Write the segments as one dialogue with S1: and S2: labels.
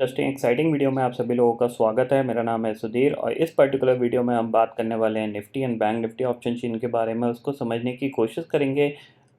S1: Interesting exciting video में आप सभी लोगों का स्वागत है। मेरा नाम है सुधीर और इस पर्टिकुलर वीडियो में हम बात करने वाले हैं Nifty and bank Nifty option chain के बारे में। उसको समझने की कोशिश करेंगे,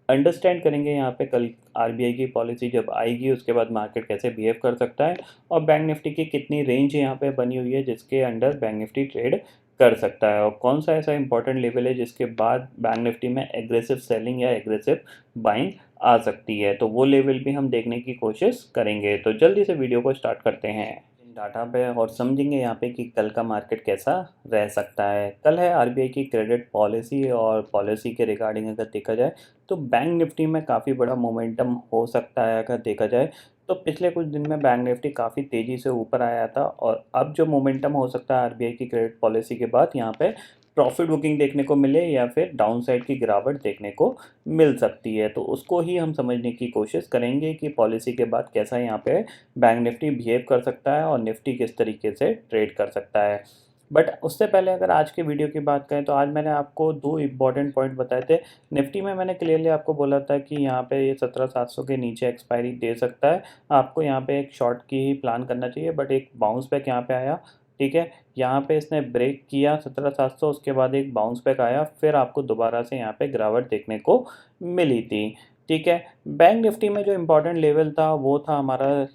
S1: अंडरस्टैंड करेंगे यहाँ पे कल आरबीआई की पॉलिसी जब आएगी उसके बाद मार्केट कैसे बिहेव कर सकता है और बैंक निफ्टी की कितनी रेंज यहाँ पे बनी हुई है जिसके अंडर बैंक निफ्टी ट्रेड कर सकता है और कौन सा ऐसा इंपॉर्टेंट लेवल है जिसके बाद बैंक निफ्टी में एग्रेसिव सेलिंग या एग्रेसिव बाइंग आ सकती है। तो वो लेवल भी हम देखने की कोशिश करेंगे। तो जल्दी से वीडियो को स्टार्ट करते हैं डाटा पे और समझेंगे यहाँ पे कि कल का मार्केट कैसा रह सकता है। कल है आरबीआई की क्रेडिट पॉलिसी और पॉलिसी के रिगार्डिंग अगर देखा जाए तो बैंक निफ्टी में काफ़ी बड़ा मोमेंटम हो सकता है। अगर देखा जाए तो पिछले कुछ दिन में बैंक निफ्टी काफ़ी तेज़ी से ऊपर आया था और अब जो मोमेंटम हो सकता है आरबीआई की क्रेडिट पॉलिसी के बाद यहाँ पे प्रॉफिट बुकिंग देखने को मिले या फिर डाउन साइड की गिरावट देखने को मिल सकती है। तो उसको ही हम समझने की कोशिश करेंगे कि पॉलिसी के बाद कैसा यहाँ पे बैंक निफ्टी बिहेव कर सकता है और निफ्टी किस तरीके से ट्रेड कर सकता है। बट उससे पहले अगर आज के वीडियो की बात करें तो आज मैंने आपको दो इम्पॉर्टेंट पॉइंट बताए थे। निफ्टी में मैंने क्लियरली आपको बोला था कि यहाँ पे ये 17,700 के नीचे एक्सपायरी दे सकता है। आपको यहाँ पे एक शॉर्ट की ही प्लान करना चाहिए बट एक बाउंस बैक यहाँ पे आया। ठीक है, यहाँ पे इसने ब्रेक किया 17,700, उसके बाद एक बाउंस बैक आया, फिर आपको दोबारा से यहाँ पे गिरावट देखने को मिली थी। ठीक है, बैंक निफ्टी में जो इम्पोर्टेंट लेवल था वो था हमारा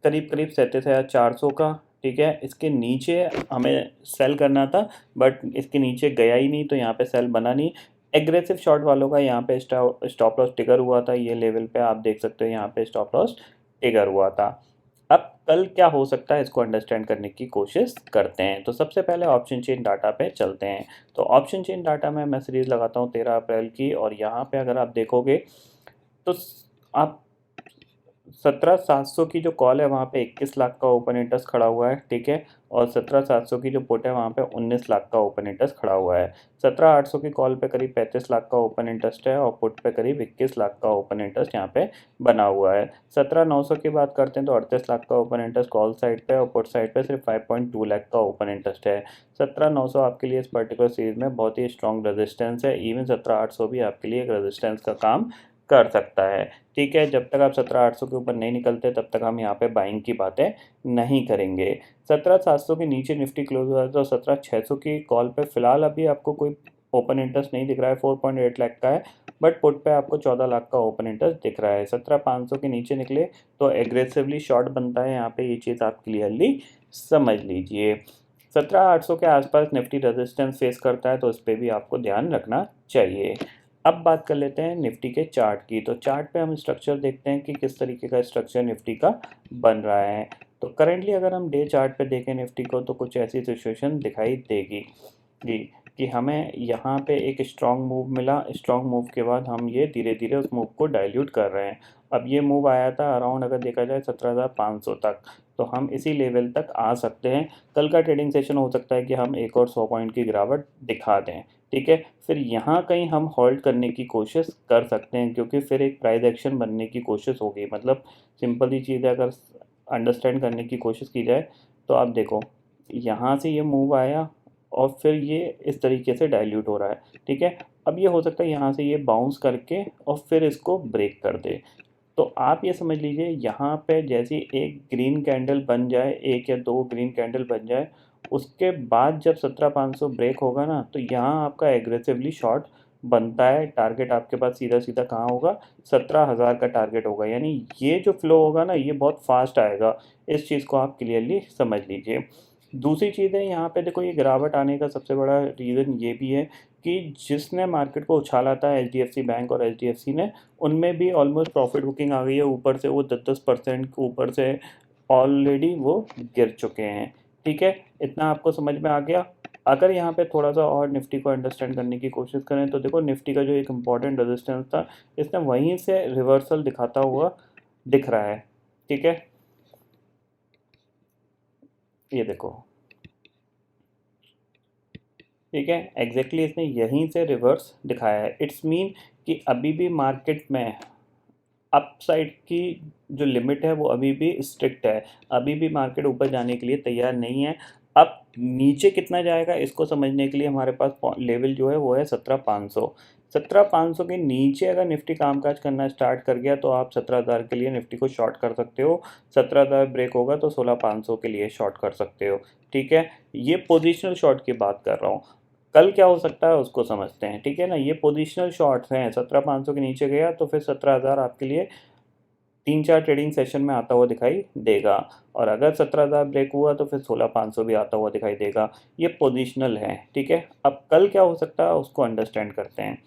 S1: करीब करीब 37,400 का। ठीक है, इसके नीचे हमें सेल करना था बट इसके नीचे गया ही नहीं तो यहाँ पे सेल बना नहीं। एग्रेसिव शॉर्ट वालों का यहाँ पे स्टॉप लॉस ट्रिगर हुआ था, ये लेवल पे आप देख सकते हो यहाँ पे स्टॉप लॉस ट्रिगर हुआ था। अब कल क्या हो सकता है इसको अंडरस्टैंड करने की कोशिश करते हैं। तो सबसे पहले ऑप्शन चेन डाटा पे चलते हैं। तो ऑप्शन चेन डाटा में मैं सीरीज लगाता हूँ 13 अप्रैल की और यहाँ पे अगर आप देखोगे तो आप 17,700 की जो कॉल है वहाँ पे 21 लाख का ओपन इंटरेस्ट खड़ा हुआ है। ठीक है, और 17,700 की जो पुट है वहाँ पे 19 लाख का ओपन इंटरेस्ट खड़ा हुआ है। 17,800 की कॉल पे करीब 35 लाख का ओपन इंटरेस्ट है और पुट पे करीब 21 लाख का ओपन इंटरेस्ट यहाँ पे बना हुआ है। 17,900 की बात करते हैं तो 38 लाख का ओपन इंटरेस्ट कॉल साइड पे और पुट साइड पे सिर्फ 5.2 लाख का ओपन इंटरेस्ट है। 17,900 आपके लिए इस पर्टिकुलर सीरीज में बहुत ही स्ट्रॉन्ग रेजिस्टेंस है। इवन 17,800 भी आपके लिए एक रेजिस्टेंस का काम कर सकता है। ठीक है, जब तक आप 17,800 के ऊपर नहीं निकलते तब तक हम यहाँ पे बाइंग की बातें नहीं करेंगे। 17,700 के नीचे निफ्टी क्लोज हुआ है तो 17,600 की कॉल पे फिलहाल अभी आपको कोई ओपन इंटरेस्ट नहीं दिख रहा है, 4.8 लाख का है बट पुट पे आपको 14 लाख का ओपन इंटरेस्ट दिख रहा है। 17,500 के नीचे निकले तो एग्रेसिवली शॉर्ट बनता है यहाँ पे, ये चीज़ आप क्लियरली समझ लीजिए। 17,800 के आसपास निफ्टी रेजिस्टेंस फेस करता है तो इस पर भी आपको ध्यान रखना चाहिए। अब बात कर लेते हैं निफ्टी के चार्ट की। तो चार्ट पे हम स्ट्रक्चर देखते हैं कि किस तरीके का स्ट्रक्चर निफ्टी का बन रहा है। तो करेंटली अगर हम डे चार्ट पे देखें निफ्टी को तो कुछ ऐसी सिचुएशन दिखाई देगी जी कि हमें यहाँ पे एक स्ट्रॉन्ग मूव मिला। स्ट्रॉन्ग मूव के बाद हम ये धीरे धीरे उस मूव को डाइल्यूट कर रहे हैं। अब ये मूव आया था अराउंड अगर देखा जाए 17,500 तक, तो हम इसी लेवल तक आ सकते हैं। कल का ट्रेडिंग सेशन हो सकता है कि हम एक और 100 पॉइंट की गिरावट दिखा दें। ठीक है, फिर यहाँ कहीं हम होल्ड करने की कोशिश कर सकते हैं क्योंकि फिर एक प्राइस एक्शन बनने की कोशिश होगी। मतलब सिंपल ही चीज़ है, अगर अंडरस्टैंड करने की कोशिश की जाए तो आप देखो यहाँ से ये मूव आया और फिर ये इस तरीके से डाइल्यूट हो रहा है। ठीक है, अब ये हो सकता है यहाँ से ये बाउंस करके और फिर इसको ब्रेक कर दे। तो आप ये समझ लीजिए यहाँ पे जैसी एक ग्रीन कैंडल बन जाए, एक या दो ग्रीन कैंडल बन जाए, उसके बाद जब 17,500 ब्रेक होगा ना तो यहाँ आपका एग्रेसिवली शॉर्ट बनता है। टारगेट आपके पास सीधा सीधा कहाँ होगा, 17,000 का टारगेट होगा। यानी ये जो फ्लो होगा ना ये बहुत फास्ट आएगा। इस चीज़ को आप क्लियरली समझ लीजिए। दूसरी चीज़ है यहाँ पे देखो, ये गिरावट आने का सबसे बड़ा रीज़न ये भी है कि जिसने मार्केट को उछाला था एचडीएफसी बैंक और एचडीएफसी ने, उनमें भी ऑलमोस्ट प्रॉफिट बुकिंग आ गई है। ऊपर से वो 10-10% ऊपर से ऑलरेडी वो गिर चुके हैं। ठीक है, इतना आपको समझ में आ गया। अगर यहाँ पे थोड़ा सा और निफ्टी को अंडरस्टैंड करने की कोशिश करें तो देखो निफ्टी का जो एक इम्पॉर्टेंट रेजिस्टेंस था इसने वहीं से रिवर्सल दिखाता हुआ दिख रहा है। ठीक है, ये देखो, ठीक है, एग्जैक्टली इसने यहीं से रिवर्स दिखाया है। इट्स मीन कि अभी भी मार्केट में अपसाइड की जो लिमिट है वो अभी भी स्ट्रिक्ट है। अभी भी मार्केट ऊपर जाने के लिए तैयार नहीं है। अब नीचे कितना जाएगा इसको समझने के लिए हमारे पास लेवल जो है वो है 17,500। 17,500 के नीचे अगर निफ्टी कामकाज करना स्टार्ट कर गया तो आप 17,000 के लिए निफ्टी को शॉर्ट कर सकते हो। 17,000 ब्रेक होगा तो 16,500 के लिए शॉर्ट कर सकते हो। ठीक है, ये पोजिशनल शॉर्ट की बात कर रहा हूँ। कल क्या हो सकता है उसको समझते हैं। ठीक है ना, ये पोजिशनल शॉर्ट्स हैं। 17,500 के नीचे गया तो फिर 17,000 आपके लिए 3-4 ट्रेडिंग सेशन में आता हुआ दिखाई देगा, और अगर 17,000 ब्रेक हुआ तो फिर 16,500 भी आता हुआ दिखाई देगा। ये पोजिशनल है। ठीक है, अब कल क्या हो सकता है उसको अंडरस्टैंड करते हैं।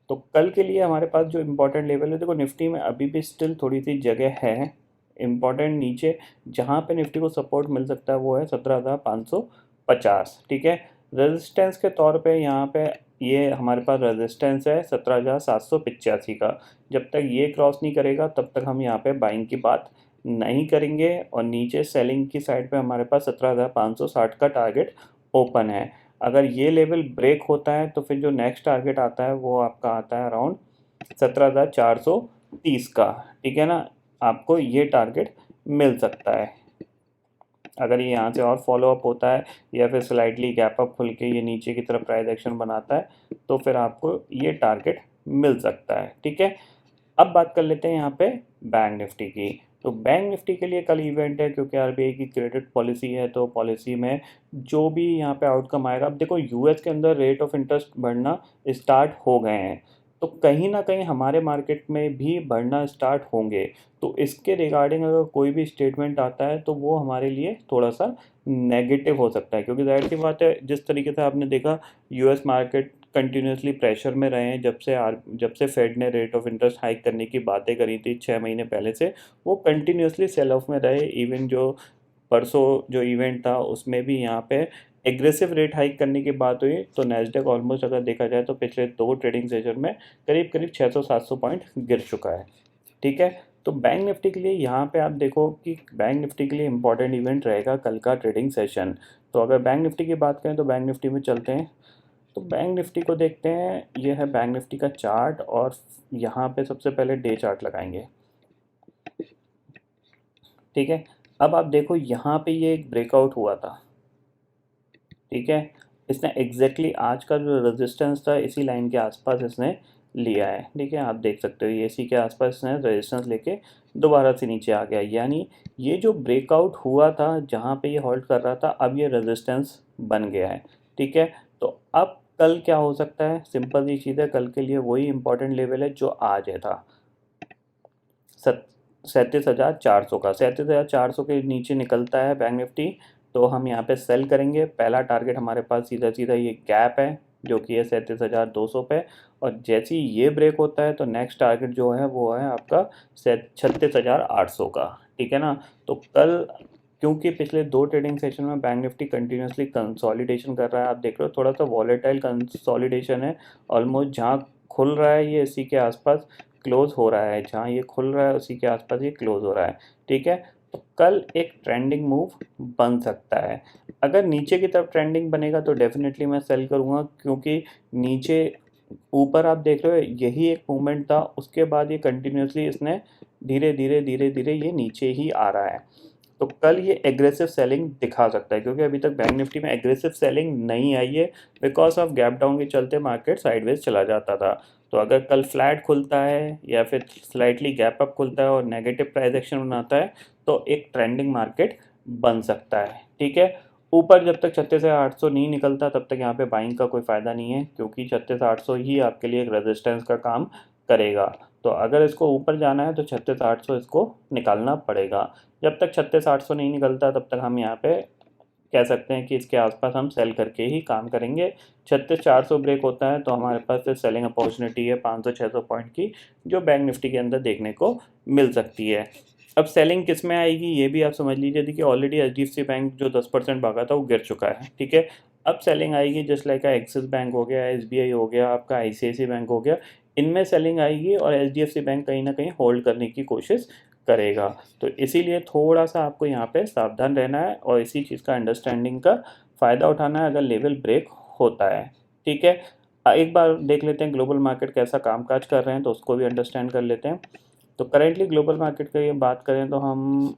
S1: तो कल के लिए हमारे पास जो इम्पोर्टेंट लेवल है, देखो निफ्टी में अभी भी स्टिल थोड़ी सी जगह है इम्पॉर्टेंट नीचे, जहाँ पे निफ्टी को सपोर्ट मिल सकता है वो है 17,550। ठीक है, रेजिस्टेंस के तौर पे यहाँ पे ये हमारे पास रेजिस्टेंस है 17,785 का। जब तक ये क्रॉस नहीं करेगा तब तक हम यहाँ पे बाइंग की बात नहीं करेंगे, और नीचे सेलिंग की साइड पे हमारे पास 17,560 का टारगेट ओपन है। अगर ये लेवल ब्रेक होता है तो फिर जो नेक्स्ट टारगेट आता है वो आपका आता है अराउंड 17,430 का। ठीक है ना, आपको ये टारगेट मिल सकता है। अगर ये यहाँ से और फॉलो अप होता है या फिर स्लाइडली गैप अप खुल के ये नीचे की तरफ प्राइस एक्शन बनाता है तो फिर आपको ये टारगेट मिल सकता है। ठीक है, अब बात कर लेते हैं यहाँ पे बैंक निफ्टी की। तो बैंक निफ्टी के लिए कल इवेंट है, क्योंकि आरबीआई की क्रेडिट पॉलिसी है, तो पॉलिसी में जो भी यहाँ पे आउटकम आएगा। अब देखो यूएस के अंदर रेट ऑफ इंटरेस्ट बढ़ना स्टार्ट हो गए हैं, तो कहीं ना कहीं हमारे मार्केट में भी बढ़ना स्टार्ट होंगे। तो इसके रिगार्डिंग अगर कोई भी स्टेटमेंट आता है तो वो हमारे लिए थोड़ा सा नेगेटिव हो सकता है, क्योंकि जाहिर सी बात है जिस तरीके से आपने देखा यूएस मार्केट कंटिन्यूसली प्रेशर में रहे हैं जब से फेड ने रेट ऑफ इंटरेस्ट हाइक करने की बातें करी थी 6 महीने पहले से, वो कंटिन्यूसली सेल ऑफ में रहे। इवन जो परसों जो इवेंट था उसमें भी यहाँ पे एग्रेसिव रेट हाइक करने की बात हुई, तो नैस्डैक ऑलमोस्ट अगर देखा जाए तो पिछले 2 ट्रेडिंग सेशन में करीब करीब 600-700 पॉइंट गिर चुका है। ठीक है, तो बैंक निफ्टी के लिए यहाँ पे आप देखो कि बैंक निफ्टी के लिए इंपॉर्टेंट इवेंट रहेगा कल का ट्रेडिंग सेशन। तो अगर बैंक निफ्टी की बात करें तो बैंक निफ्टी में चलते हैं। तो बैंक निफ्टी को देखते हैं, ये है बैंक निफ्टी का चार्ट, और यहाँ पे सबसे पहले डे चार्ट लगाएंगे। ठीक है, अब आप देखो यहाँ पे ये एक ब्रेकआउट हुआ था। ठीक है, इसने एग्जैक्टली आज का जो रेजिस्टेंस था इसी लाइन के आसपास इसने लिया है। ठीक है, आप देख सकते हो ये इसी के आसपास इसने रेजिस्टेंस लेके दोबारा से नीचे आ गया, यानी ये जो ब्रेकआउट हुआ था जहाँ पे ये होल्ड कर रहा था अब ये रेजिस्टेंस बन गया है। ठीक है, तो अब कल क्या हो सकता है, सिंपल सी चीज़ है, कल के लिए वही इंपॉर्टेंट लेवल है जो आज है था 37,400 का। 37,400 के नीचे निकलता है बैंक निफ्टी तो हम यहाँ पे सेल करेंगे। पहला टारगेट हमारे पास सीधा सीधा ये गैप है जो कि है 37,200 पे, और जैसे ही ये ब्रेक होता है तो नेक्स्ट टारगेट जो है वो है आपका 36,800 का। ठीक है ना, तो कल क्योंकि पिछले 2 ट्रेडिंग सेशन में बैंक निफ्टी कंटिन्यूसली कंसोलिडेशन कर रहा है, आप देख रहे हो थोड़ा सा वॉलेटाइल कंसोलिडेशन है। ऑलमोस्ट जहाँ खुल रहा है ये इसी के आसपास क्लोज हो रहा है, जहाँ ये खुल रहा है उसी के आसपास ये क्लोज हो रहा है। ठीक है, तो कल एक ट्रेंडिंग मूव बन सकता है। अगर नीचे की तरफ ट्रेंडिंग बनेगा तो डेफिनेटली मैं सेल करूँगा, क्योंकि नीचे ऊपर आप देख रहे हो यही एक मूवमेंट था, उसके बाद ये कंटिन्यूसली इसने धीरे धीरे धीरे धीरे ये नीचे ही आ रहा है। तो कल ये एग्रेसिव सेलिंग दिखा सकता है, क्योंकि अभी तक बैंक निफ्टी में एग्रेसिव सेलिंग नहीं आई है, बिकॉज ऑफ गैप डाउन के चलते मार्केट साइडवेज चला जाता था। तो अगर कल फ्लैट खुलता है या फिर स्लाइटली गैप अप खुलता है और नेगेटिव प्राइस एक्शन बनाता है तो एक ट्रेंडिंग मार्केट बन सकता है। ठीक है, ऊपर जब तक 36,800 नहीं निकलता तब तक यहाँ पे बाइंग का कोई फ़ायदा नहीं है, क्योंकि 36,800 ही आपके लिए एक रेजिस्टेंस का काम करेगा। तो अगर इसको ऊपर जाना है तो 36,800 इसको निकालना पड़ेगा। जब तक 36,800 नहीं निकलता तब तक हम यहाँ पे कह सकते हैं कि इसके आसपास हम सेल करके ही काम करेंगे। 36,400 ब्रेक होता है तो हमारे पास फिर सेलिंग अपॉर्चुनिटी है 500-600 पॉइंट की, जो बैंक निफ्टी के अंदर देखने को मिल सकती है। अब सेलिंग किस में आएगी ये भी आप समझ लीजिए। देखिए ऑलरेडी एचडीएफसी बैंक जो 10% भागा था वो गिर चुका है। ठीक है, अब सेलिंग आएगी जस्ट लाइक एक्सिस बैंक हो गया, एसबीआई हो गया, आपका आईसीआईसीआई बैंक हो गया, इनमें सेलिंग आएगी और एचडीएफसी बैंक कहीं ना कहीं होल्ड करने की कोशिश करेगा। तो इसीलिए थोड़ा सा आपको यहाँ पे सावधान रहना है और इसी चीज़ का अंडरस्टैंडिंग का फ़ायदा उठाना है अगर लेवल ब्रेक होता है। ठीक है, एक बार देख लेते हैं ग्लोबल मार्केट कैसा कामकाज कर रहे हैं तो उसको भी अंडरस्टैंड कर लेते हैं। तो करेंटली ग्लोबल मार्केट की बात करें तो हम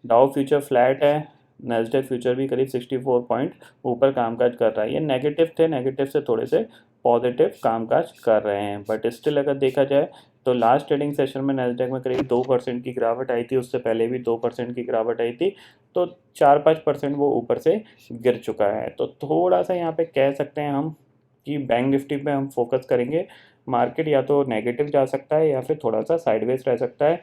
S1: डाउ फ्यूचर फ्लैट है, नैस्डैक फ्यूचर भी करीब 64 पॉइंट ऊपर कामकाज कर रहा है। ये नेगेटिव थे, नेगेटिव से थोड़े से पॉजिटिव कामकाज कर रहे हैं, बट स्टिल अगर देखा जाए तो लास्ट ट्रेडिंग सेशन में नैस्डैक में करीब 2% की गिरावट आई थी, उससे पहले भी 2% की गिरावट आई थी, तो 4-5% वो ऊपर से गिर चुका है। तो थोड़ा सा यहाँ पे कह सकते हैं हम कि बैंक निफ्टी पे हम फोकस करेंगे। मार्केट या तो नेगेटिव जा सकता है या फिर थोड़ा सा साइडवेज रह सकता है।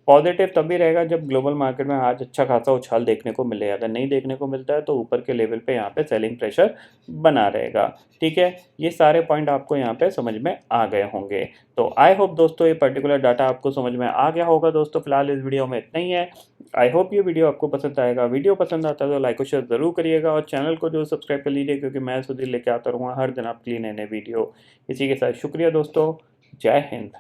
S1: पॉजिटिव तभी रहेगा जब ग्लोबल मार्केट में आज अच्छा खासा उछाल देखने को मिले। अगर नहीं देखने को मिलता है तो ऊपर के लेवल पे यहाँ पे सेलिंग प्रेशर बना रहेगा। ठीक है, ये सारे पॉइंट आपको यहाँ पे समझ में आ गए होंगे। तो आई होप दोस्तों ये पर्टिकुलर डाटा आपको समझ में आ गया होगा। दोस्तों फिलहाल इस वीडियो में इतना ही है। आई होप ये वीडियो आपको पसंद आएगा। वीडियो पसंद आता है तो लाइक और शेयर ज़रूर करिएगा और चैनल को जो सब्सक्राइब कर लीजिए, क्योंकि मैं सुधीर लेके आता रहूँगा हर दिन आपके लिए नए नए वीडियो। इसी के साथ शुक्रिया दोस्तों, जय हिंद।